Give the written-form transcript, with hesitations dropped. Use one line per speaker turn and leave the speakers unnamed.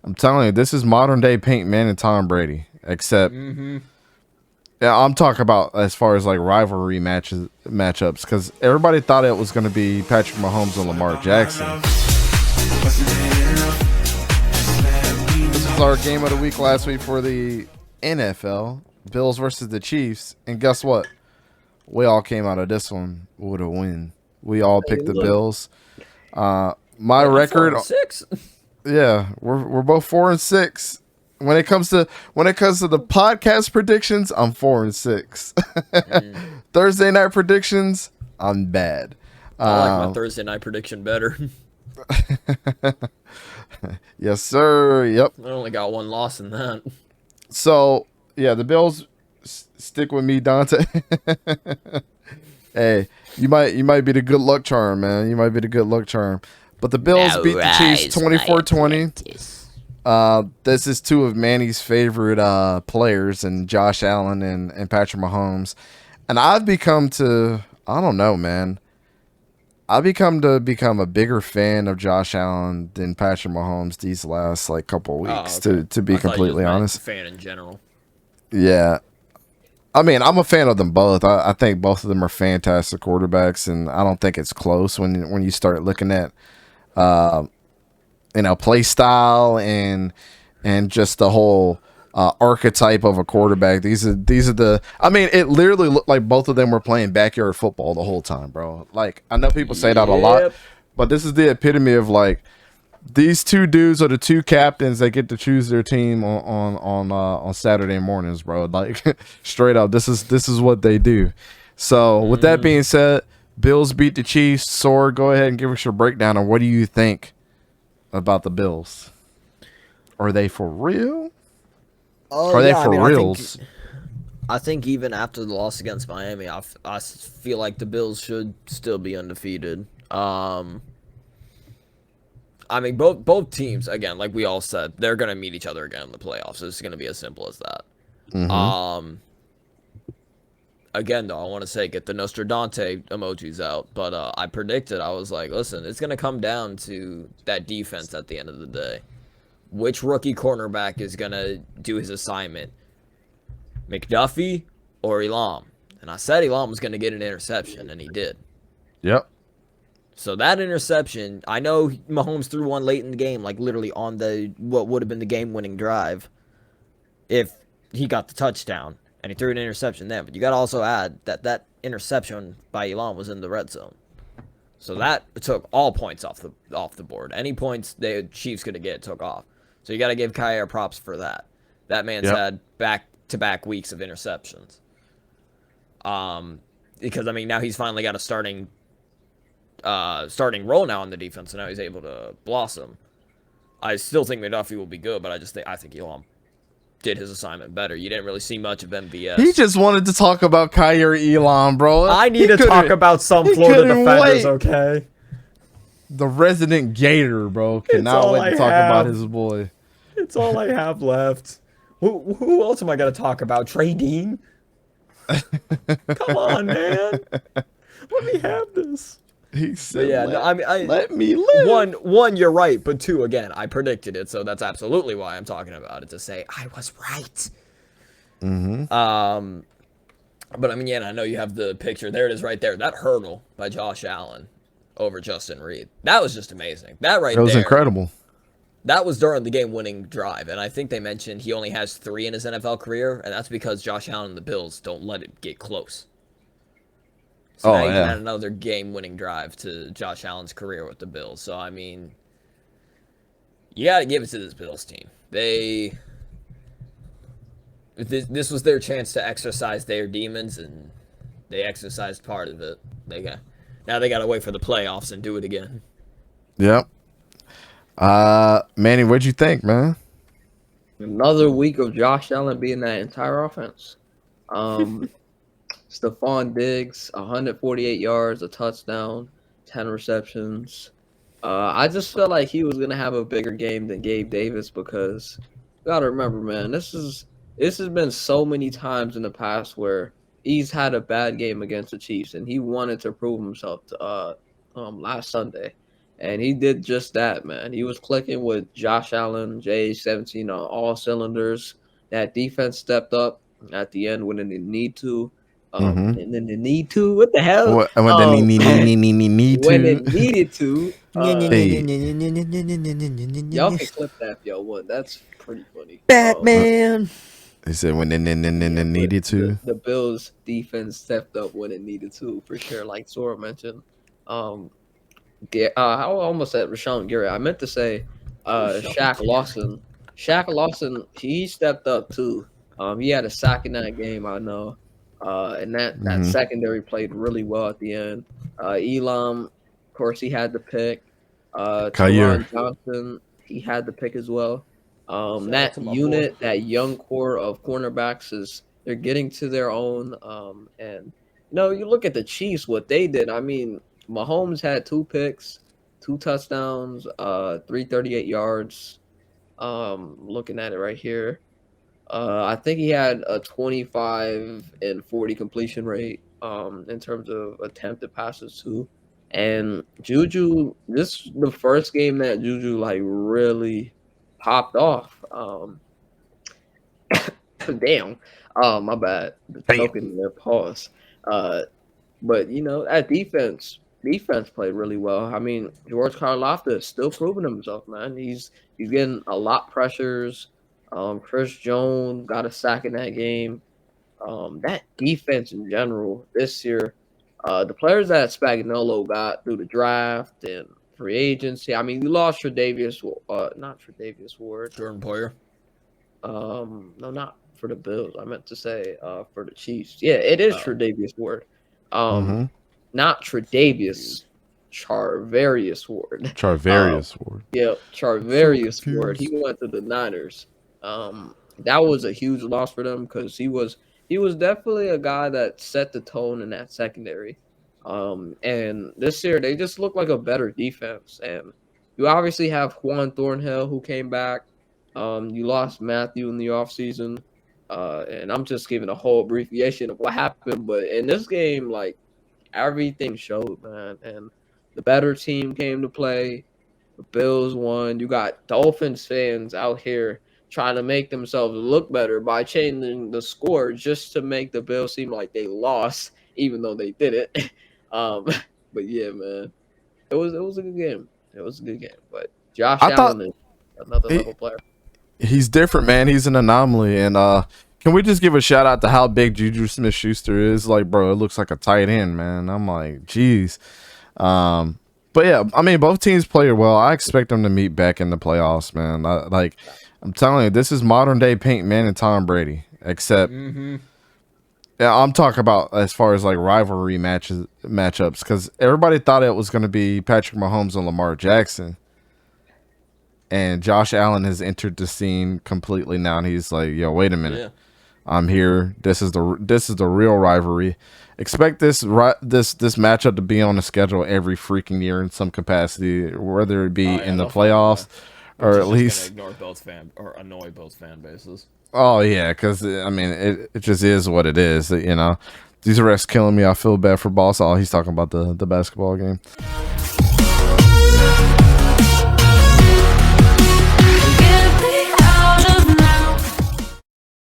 I'm telling you, this is modern day Peyton Manning and Tom Brady. Except,
Mm-hmm.
yeah, I'm talking about as far as like rivalry matchups, because everybody thought it was going to be Patrick Mahomes and Lamar Jackson. This was our game of the week last week for the NFL. Bills versus the Chiefs. And guess what? We all came out of this one with a win. We all
Hey,
picked the
look,
Bills. My
Wait, I'm four
record,
and six.
yeah, we're both 4-6. When it comes to the podcast predictions, I'm 4-6.
Mm.
Thursday night predictions, I'm bad.
I like my
Um,
Thursday night prediction better.
yes, sir. Yep.
I only got one loss in that.
So yeah, the Bills stick with me, Dante. Hey, you might be the good luck charm, man. You might be the good luck charm. But the Bills
Now
beat the Chiefs
rise, my
24-20.
apprentice.
This is two of Manny's favorite players, and Josh Allen and Patrick Mahomes. And I don't know, man. I've become a bigger fan of Josh Allen than Patrick Mahomes these last like couple of
Oh,
weeks,
okay.
to be
I thought you just
completely
meant
honest.
fan in general.
Yeah. I mean, I'm a fan of them both. I think both of them are fantastic quarterbacks, and I don't think it's close when you start looking at play style and just the whole archetype of a quarterback. These are the. I mean, it literally looked like both of them were playing backyard football the whole time, bro. Like I know people say that a lot,
Yep.
but this is the epitome of like these two dudes are the two captains that get to choose their team on Saturday mornings, bro. Like straight up, this is what they do. So with that being said, Bills beat the Chiefs. Sword, go ahead and give us your breakdown on what do you think about the Bills? Are they for real?
Oh
Are they
yeah, I
for
mean,
reals?
I think even after the loss against Miami, I feel like the Bills should still be undefeated. I mean, both teams, again, like we all said, they're gonna meet each other again in the playoffs. It's gonna be as simple as that.
Mm-hmm.
Again, though, I want to say get the Nostradante emojis out, but I predicted. I was like, listen, it's gonna come down to that defense at the end of the day. Which rookie cornerback is gonna do his assignment? McDuffie or Elam? And I said Elam was gonna get an interception, and he did.
Yep.
So that interception, I know Mahomes threw one late in the game, like literally on the what would have been the game-winning drive, if he got the touchdown, and he threw an interception there. But you got to also add that that interception by Elon was in the red zone, so that took all points off the board. Any points the Chiefs could get took off. So you got to give Kyer props for that. That man's
Yep.
had back-to-back weeks of interceptions. Because I mean now he's finally got a starting role now on the defense, and now he's able to blossom. I still think McDuffie will be good, but I think Elon did his assignment better. You didn't really see much of MVS.
He just wanted to talk about Kyrie Elon, bro.
I need
He
to
couldn't-
talk about some
he
Florida
couldn't
defenders,
wait.
okay?
The resident Gator, bro, cannot
all
wait
I
to talk about
have.
his boy.
It's all I have left. Who else am I gonna talk about? Trey Dean? Come on, man. Let me have this.
He
But
said,
yeah, no, I mean,
let me live.
one, you're right, but two, again, I predicted it, so that's absolutely why I'm talking about it, to say I was right. But I mean, yeah, I know you have the picture. There it is, right there. That hurdle by Josh Allen over Justin Reed. That was just amazing. That right
That was
there.
incredible.
That was during the game-winning drive, and I think they mentioned he only has 3 in his NFL career, and that's because Josh Allen and the Bills don't let it get close. So now you can add another game-winning drive to Josh Allen's career with the Bills. So, I mean, you got to give it to this Bills team. This was their chance to exercise their demons, and they exercised part of it. Now they got to wait for the playoffs and do it again.
Yep. Manny, what'd you think, man?
another week of Josh Allen being that entire offense. Stephon Diggs, 148 yards, a touchdown, 10 receptions. I just felt like he was gonna have a bigger game than Gabe Davis because you gotta remember, man, this has been so many times in the past where he's had a bad game against the Chiefs and he wanted to prove himself last Sunday. And he did just that, man. He was clicking with Josh Allen, J17 on all cylinders. That defense stepped up at the end when they need to.
Mm-hmm.
And then they need to. What the hell?
What they need
When
to.
it needed to.
Hey,
Y'all can clip that if y'all want. That's pretty funny.
Batman.
they said when they
Yeah,
needed
but
to.
the Bills defense stepped up when it needed to, for sure. Like Sora mentioned. I almost said Rashawn Gary. I meant to say Shaq Lawson. Shaq Lawson, he stepped up too. He had a sack in that game, I know. And that
Mm-hmm.
secondary played really well at the end. Elam, of course, he had the pick.
Kyer.
Teron Johnson, he had the pick as well.
Shout out
That
to my
unit,
boy.
that young core of cornerbacks they're getting to their own. And no, you look at the Chiefs, what they did. I mean, Mahomes had 2 picks, 2 touchdowns, 338 yards. Looking at it right here. I think he had a 25 and 40 completion rate in terms of attempted passes too. And Juju, this is the first game that Juju like really popped off. Damn. My bad. The
Damn.
choking there, pause. But that defense played really well. I mean, George Karlaftis is still proving himself, man. He's getting a lot pressures. Chris Jones got a sack in that game. That defense in general this year, the players that Spagnuolo got through the draft and free agency. I mean, you lost not Tre'Davious Ward.
Jordan Poyer.
No, not for the Bills. I meant to say for the Chiefs. Yeah, it is Tre'Davious Ward.
Mm-hmm.
Not Tre'Davious, Charvarius Ward.
Charvarius Ward.
Yeah, Charvarius Ward. He went to the Niners. That was a huge loss for them because he was definitely a guy that set the tone in that secondary. And this year they just look like a better defense. And you obviously have Juan Thornhill who came back. You lost Matthew in the offseason. And I'm just giving a whole abbreviation of what happened. But in this game, like, everything showed, man. And the better team came to play. The Bills won. You got Dolphins fans out here trying to make themselves look better by changing the score just to make the Bills seem like they lost, even though they didn't. But yeah, man, it was a good game. It was a good game. But Josh Allen is another level player.
He's different, man. He's an anomaly. And can we just give a shout out to how big Juju Smith-Schuster is? Like, bro, it looks like a tight end, man. I'm like, geez. But yeah, I mean, both teams played well. I expect them to meet back in the playoffs, man. I'm telling you, this is modern day Peyton Manning and Tom Brady. Except, yeah, I'm talking about as far as like rivalry matchups, because everybody thought it was going to be Patrick Mahomes and Lamar Jackson. And Josh Allen has entered the scene completely now, and he's like, "Yo, wait a minute,
Yeah.
I'm here. This is the real rivalry. Expect this matchup to be on the schedule every freaking year in some capacity, whether it be in the playoffs or at least
ignore both fan or annoy both fan bases.
Oh yeah, because I mean, it just is what it is. You know, these refs killing me. I feel bad for Boss. All he's talking about the basketball game.